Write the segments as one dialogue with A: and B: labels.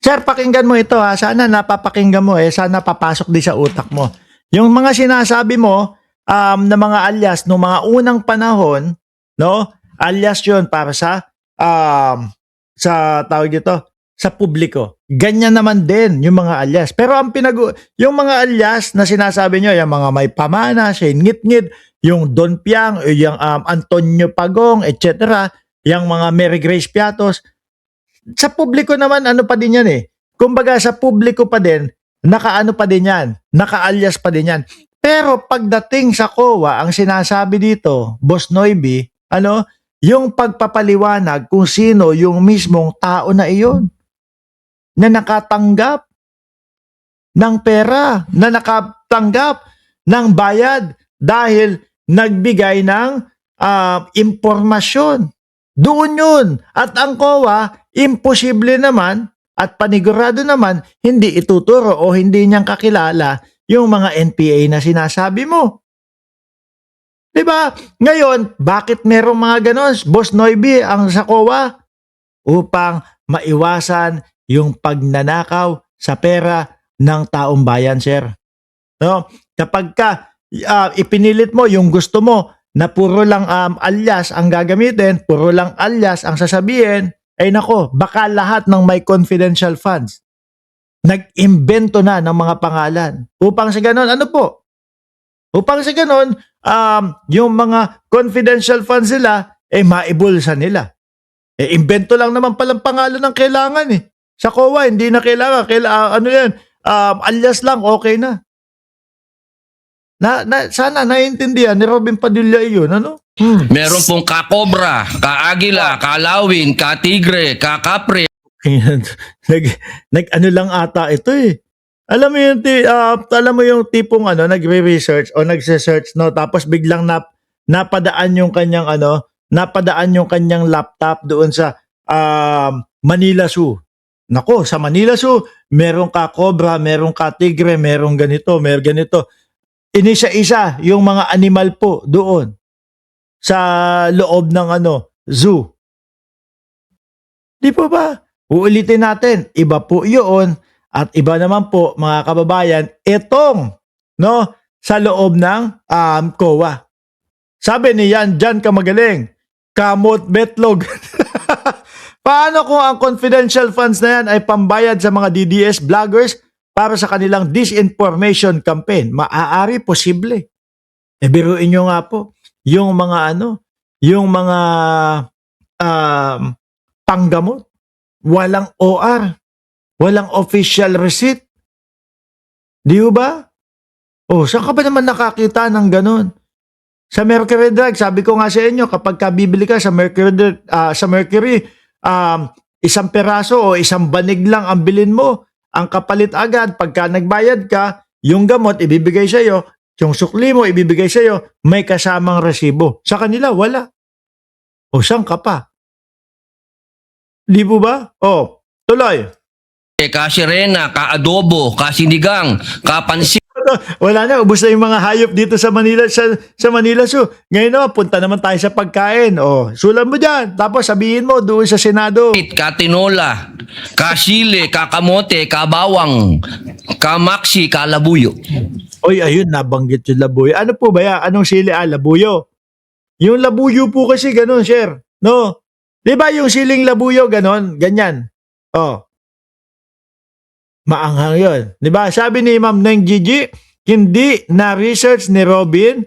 A: Sir, pakinggan mo ito ha. Sana napapakinggan mo sana papasok din sa utak mo. Yung mga sinasabi mo na mga alias no mga unang panahon, no? Alias 'yun para sa tawag dito, sa publiko. Ganyan naman din yung mga alias. Pero yung mga alias na sinasabi nyo, yung mga may pamana, Shane Ngit-Ngit, yung Don Piang, yung Antonio Pagong, etc., yung mga Mary Grace Piatos, sa publiko naman, ano pa din yan Kumbaga, sa publiko pa din, nakaano pa din yan, naka-alias pa din yan. Pero pagdating sa COA, ang sinasabi dito, Boss Noybe, yung pagpapaliwanag kung sino yung mismong tao na iyon na nakatanggap ng pera, na nakatanggap ng bayad dahil nagbigay ng impormasyon. Doon yun. At ang COA, imposible naman at panigurado naman hindi ituturo o hindi niyang kakilala yung mga NPA na sinasabi mo. Diba? Ngayon, bakit merong mga ganon? Boss Noybe, ang sa COA, upang maiwasan yung pagnanakaw sa pera ng taong bayan, sir. No? Kapag ipinilit mo yung gusto mo na puro lang alias ang gagamitin, puro lang alias ang sasabihin, ay nako, baka lahat ng may confidential funds nag-imbento na ng mga pangalan. Upang sa ganon, Upang sa ganon, yung mga confidential funds nila, maibulsa nila. Imbento lang naman palang pangalan ng kailangan Sa COA, hindi na kailangan. Alias lang, okay na. Sana naiintindihan ni Robin Padilla yun,
B: Meron pong ka-cobra, ka-agila, ka-lawin, ka-tigre, ka-kapre.
A: Nag-ano lang ata ito Alam mo yung tipong nagre-research o nagse-search tapos biglang napadaan yung kanyang laptop doon sa Manila Zoo. Nako, sa Manila Zoo, merong ka-cobra, merong ka-tigre, merong ganito, merong ganito. Inisa-isa yung mga animal po doon sa loob ng zoo. Di po ba? Uulitin natin, iba po yun at iba naman po mga kababayan itong sa loob ng COA. Sabi ni Jan Kamagaling, kamot betlog. Paano kung ang confidential funds na yan ay pambayad sa mga DDS vloggers para sa kanilang disinformation campaign? Maaari, posible. Biruin nyo nga po, yung mga panggamot, walang OR, walang official receipt. Di ba? Saan ka ba naman nakakita ng ganun? Sa Mercury Drug, sabi ko nga sa inyo, kapag bibili ka sa Mercury, isang peraso o isang banig lang ang bilin mo. Ang kapalit agad, pagka nagbayad ka, yung gamot ibibigay sa iyo, yung sukli mo ibibigay sa iyo, may kasamang resibo. Sa kanila, wala. Saan ka pa? Di po ba? Tuloy.
B: Ka-sirena, ka-adobo, ka-sinigang, ka-pansit.
A: Wala na, ubos na yung mga hayop dito sa Manila sa Manila Zoo. Ngayon punta naman tayo sa pagkain. Sulan mo dyan. Tapos sabihin mo doon sa Senado.
B: Ka-tinola, ka-sile, ka-kamote, ka-bawang, ka-maksi, ka-labuyo.
A: Ayun, nabanggit yung labuyo. Ano po ba yan? Anong sili? Labuyo. Yung labuyo po kasi ganun, sir. No? Di ba yung siling labuyo ganon? Ganyan. Maanghang yun. Di ba? Sabi ni Ma'am Neng Gigi, hindi na-research ni Robin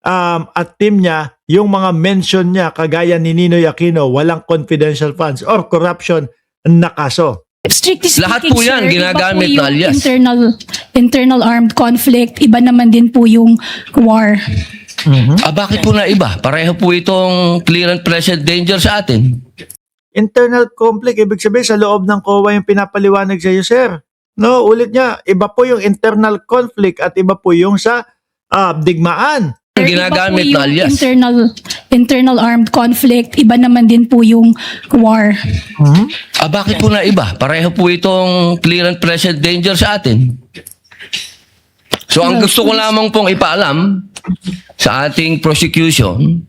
A: at team niya yung mga mention niya kagaya ni Ninoy Aquino, walang confidential funds or corruption na kaso.
C: Strictly speaking,
B: lahat po yan,
C: sir,
B: ginagamit
C: iba po
B: na
C: yung
B: alias.
C: internal armed conflict, iba naman din po yung war.
B: Bakit po na iba? Pareho po itong clear and present danger sa atin.
A: Internal conflict, ibig sabihin sa loob ng COA yung pinapaliwanag sa iyo, sir. No, ulit niya, iba po yung internal conflict at iba po yung sa digmaan.
C: Sir,
B: Ginagamit
C: iba
B: na
C: po yung
B: alias.
C: internal armed conflict, iba naman din po yung war.
B: Bakit po na iba? Pareho po itong clear and present danger sa atin. So ang gusto ko lamang pong ipaalam sa ating prosecution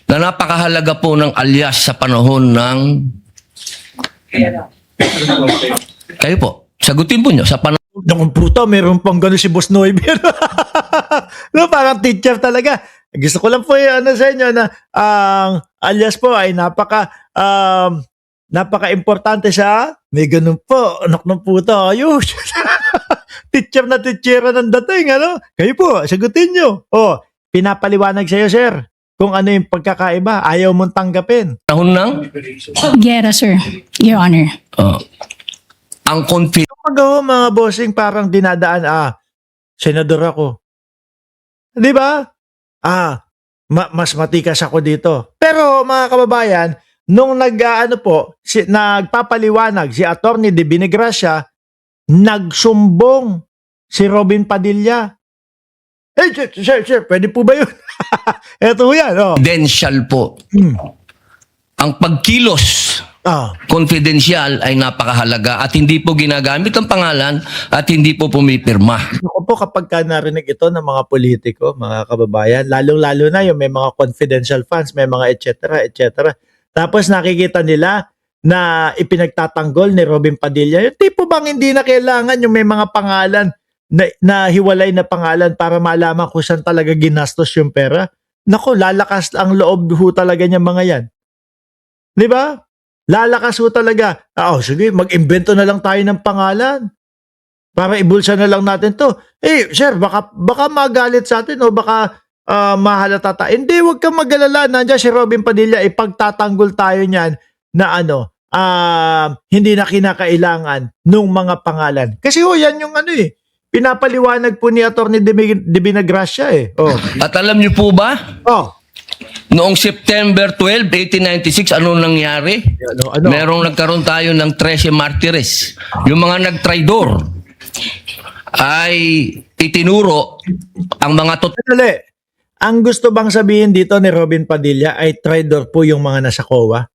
B: na napakahalaga po ng alias sa panahon ng Kayo po, sagutin po nyo sa panahon.
A: Naku puta, meron pang gano'n si Boss Noybe. No, parang teacher talaga. Gusto ko lang po yung ano sa inyo na ang alias po ay napaka-importante sa may ganun po, anak ng puta, ayos. Teacher na teachera ng dating, ano? Kayo po, sagutin nyo. Oh, pinapaliwanag sa'yo, sir, kung ano yung pagkakaiba. Ayaw mong tanggapin.
B: Ng
C: Gera, sir. Your Honor.
B: ang confidential
A: Magawa mga bossing parang dinadaan, senador ako. Di ba? Mas matikas ako dito. Pero mga kababayan, nung nagpapaliwanag si Attorney De Binigracia, nagsumbong si Robin Padilla. Sir, pwede po ba yun? Eto yan, oh.
B: po. Ang pagkilos confidential ay napakahalaga at hindi po ginagamit ang pangalan at hindi po pumipirma.
A: Ako po kapag narinig ito ng mga politiko, mga kababayan, lalong-lalo na yung may mga confidential funds, may mga et cetera. Tapos nakikita nila na ipinagtatanggol ni Robin Padilla. Yung tipo bang hindi na kailangan yung may mga pangalan na hiwalay na pangalan para malaman kung saan talaga ginastos yung pera? Nako, lalakas ang loob ho talaga niya mga yan. Di ba? Lalakas ho talaga. Sige, mag-invento na lang tayo ng pangalan. Para ibulsa na lang natin to. Sir, baka magalit sa atin o baka mahalata tayo. Hindi, huwag kang mag-alala. Nandiyan si Robin Padilla, ipagtatanggol tayo niyan na hindi na kinakailangan nung mga pangalan. Kasi yan yung pinapaliwanag po ni Atty. De Binigracia Oh.
B: At alam niyo po ba? Noong September 12, 1896, ano nangyari?
A: Ano?
B: Merong nagkaroon tayo ng 13 martires. Yung mga nagtraidor ay itinuro ang mga
A: Sandali. Ang gusto bang sabihin dito ni Robin Padilla ay traitor po yung mga nasa COA?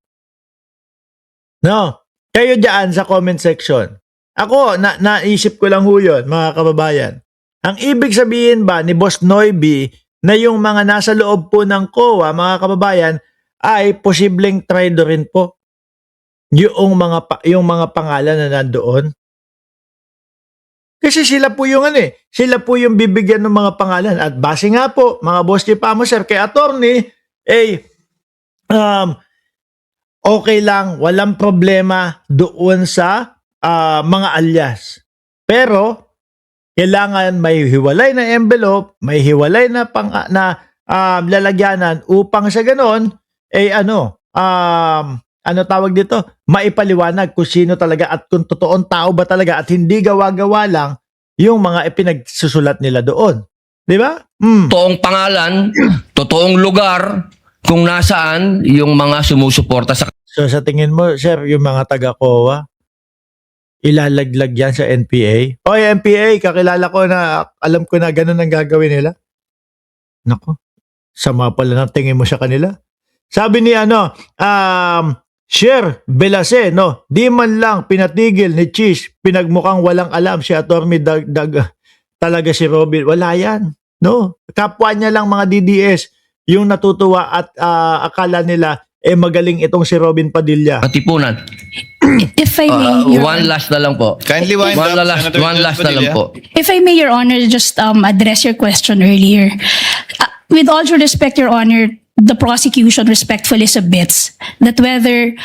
A: No? Kayo dyan sa comment section. Ako, naisip ko lang ho yun, mga kababayan. Ang ibig sabihin ba ni Boss Noybe na yung mga nasa loob po ng COA, mga kababayan, ay posibleng traitor rin po yung mga pangalan na nandoon? Kasi sila po yung sila po yung bibigyan ng mga pangalan. At base nga po, mga boss Chipamo, sir, kay attorney, okay lang, walang problema doon sa mga alias. Pero, kailangan may hiwalay na envelope, may hiwalay na lalagyanan upang sa ganon, tawag dito, maipaliwanag kung sino talaga at kung totoong tao ba talaga at hindi gawa-gawa lang yung mga ipinagsusulat nila doon. Di ba?
B: totoong pangalan, totoong lugar, kung nasaan yung mga sumusuporta sa
A: So sa tingin mo, sir, yung mga taga-COA, ilalaglag yan sa NPA? Oy, NPA, kakilala ko na, alam ko na ganun ang gagawin nila. Nako, sama pala ng tingin mo sa kanila. Sabi ni Sher Belase, no, di man lang pinatigil ni Cheese, pinagmukhang walang alam si Atty. Talaga si Robin. Wala yan, no? Kapwa niya lang mga DDS yung natutuwa at akala nila magaling itong si Robin Padilla.
B: katipunan.
C: If I may, Your
B: One last na lang po.
D: Kindly wind up, Senator
B: One last na lang
D: Padilla.
B: po.
C: If I may, Your Honor, just address your question earlier. With all due respect, Your Honor, the prosecution respectfully submits that whether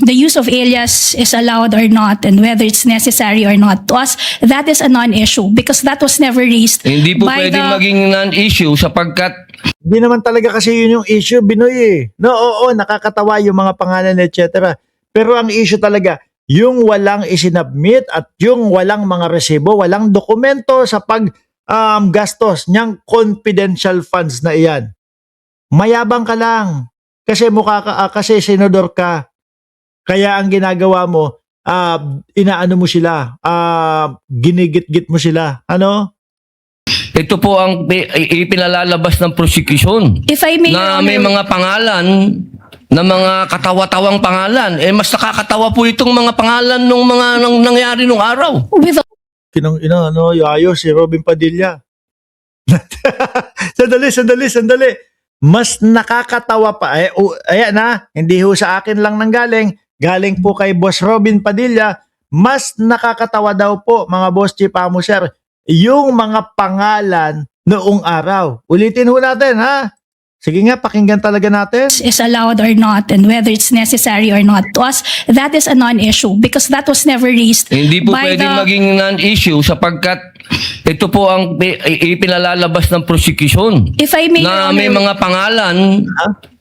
C: the use of alias is allowed or not and whether it's necessary or not, to us, that is a non-issue because that was never raised
B: Hindi po
C: by
B: pwedeng
C: the...
B: maging non-issue sapagkat
A: Hindi naman talaga kasi yun yung issue, Binoy. No, oo, nakakatawa yung mga pangalan, etc. Pero ang issue talaga, yung walang isinabmit at yung walang mga resibo, walang dokumento sa gastos niyang confidential funds na iyan. Mayabang ka lang kasi kasi senador ka. Kaya ang ginagawa mo, inaano mo sila, ginigit-git mo sila. Ano?
B: ito po ang ipinalalabas ng prosecution.
C: If I may, Your
B: Na
C: Honor,
B: may mga pangalan na mga katawa-tawang pangalan. Mas nakakatawa po itong mga pangalan nung nangyari nung araw.
C: with
A: Kinang yayo si Robin Padilla. Sandali. Mas nakakatawa pa. Ayan na, hindi ho sa akin lang nanggaling. galing po kay Boss Robin Padilla, mas nakakatawa daw po mga Boss Chief Amo Sir, yung mga pangalan noong araw. Ulitin ho natin ha. Sige nga, pakinggan talaga natin.
C: is allowed or not and whether it's necessary or not. To us, that is a non-issue because that was never raised
B: Hindi po
C: by
B: pwedeng
C: the...
B: maging non-issue sapagkat ito po ang ipinalalabas ng prosecution.
C: If I may,
B: Na
C: Your
B: may
C: Honor,
B: mga pangalan,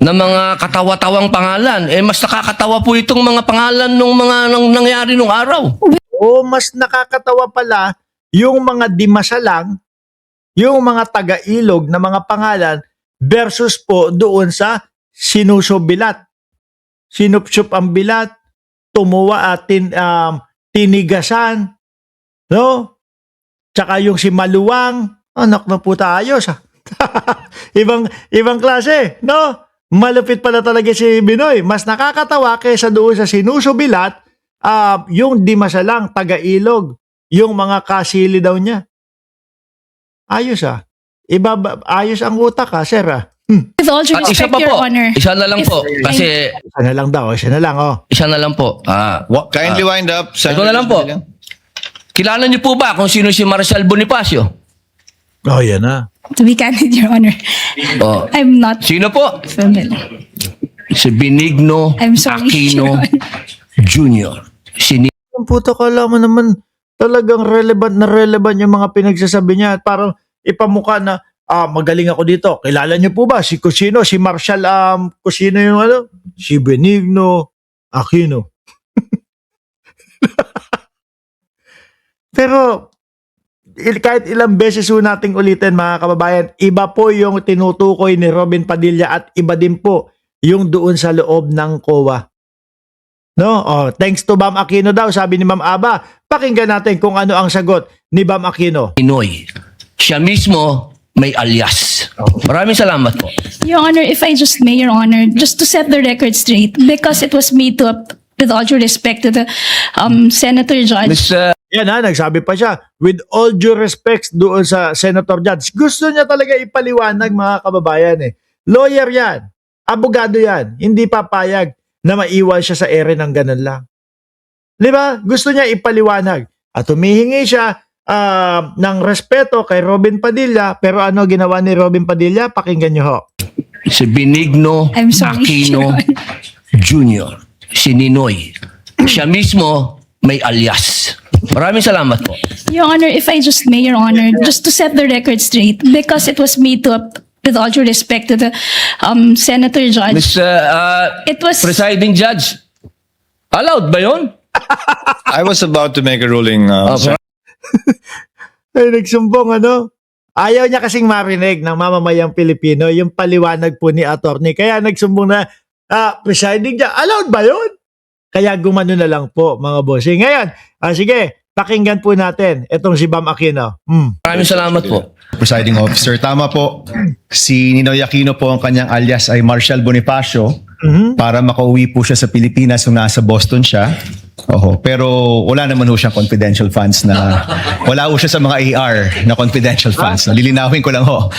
B: na mga katawa-tawang pangalan. Mas nakakatawa po itong mga pangalan nung mga nangyari nung araw.
A: O mas nakakatawa pala yung mga dimasalang, yung mga taga-ilog na mga pangalan versus po doon sa sinusubilat. Sinupsup ang bilat, tumuwa at tinigasan, no? Tsaka yung si Maluwang, anak na po tayo sa ibang klase, no? Malupit pala talaga si Binoy. Mas nakakatawa kaysa doon sa sinusubilat, yung dimasalang taga-ilog, yung mga kasili daw niya. Ayos ayos ang utak sir
C: with all due
B: At isa
C: respect,
B: pa
C: Your
B: po,
C: Honor,
B: isa na lang po. Kasi,
A: Isa na lang daw, isa na lang
B: isa na lang po.
D: Kindly wind up.
B: Ito na lang po. Kilala niyo po ba kung sino si Marcial Bonifacio?
A: Oh, yan na.
C: to be candid, Your Honor,
B: Oh.
C: I'm not
B: Sino po?
C: familiar.
B: Si Benigno
C: I'm sorry,
B: Aquino
C: Your Honor.
B: Jr.
A: Ang puto, kala mo naman talagang relevant yung mga pinagsasabi niya at parang ipamukha na magaling ako dito. Kilala niyo po ba si Cusino, si Marshall Cusino yung ano? Si Benigno Aquino. Pero kahit ilang beses ho nating ulitin mga kababayan, iba po yung tinutukoy ni Robin Padilla at iba din po yung doon sa loob ng COA. No? Thanks to Bam Aquino daw, sabi ni Ma'am Aba. Pakinggan natin kung ano ang sagot ni Bam Aquino.
B: Pinoy. Siya mismo may alias. Maraming salamat po.
C: Your Honor, if I just may, Your Honor, just to set the record straight, because it was made to, with all due respect to the Senator Judge,
B: Miss
A: Yan nagsabi pa siya, with all due respects doon sa Senator Judge. Gusto niya talaga ipaliwanag mga kababayan Lawyer yan, abogado yan, hindi papayag na maiwan siya sa ere ng ganun lang. Di ba? Gusto niya ipaliwanag. At humihingi siya ng respeto kay Robin Padilla, pero ano ginawa ni Robin Padilla? Pakinggan niyo ho.
B: si Benigno
C: I'm sorry,
B: Aquino
C: Your Honor.
B: Jr. Si Ninoy. Siya mismo may alias. Maraming salamat po.
C: Your Honor, if I just may, Your Honor, just to set the record straight, because it was made to, with all due respect to the Senator Judge,
B: Miss
C: it was...
B: Presiding Judge, allowed ba yun?
D: I was about to make a ruling. Sir.
A: Ay, nagsumbong Ayaw niya kasing marinig ng mamamayang Pilipino yung paliwanag po ni attorney. Kaya nagsumbong na, presiding judge, allowed ba yun? Kaya gumano na lang po mga bossing. Ngayon, sige, pakinggan po natin itong si Bam Aquino.
B: Maraming salamat po.
D: Presiding officer, tama po. Si Ninoy Aquino po ang kanyang alias ay Marshall Bonifacio para makauwi po siya sa Pilipinas nung nasa Boston siya. Pero wala naman ho siyang confidential funds na wala ho siya sa mga AR na confidential funds. Lilinawin ko lang ho.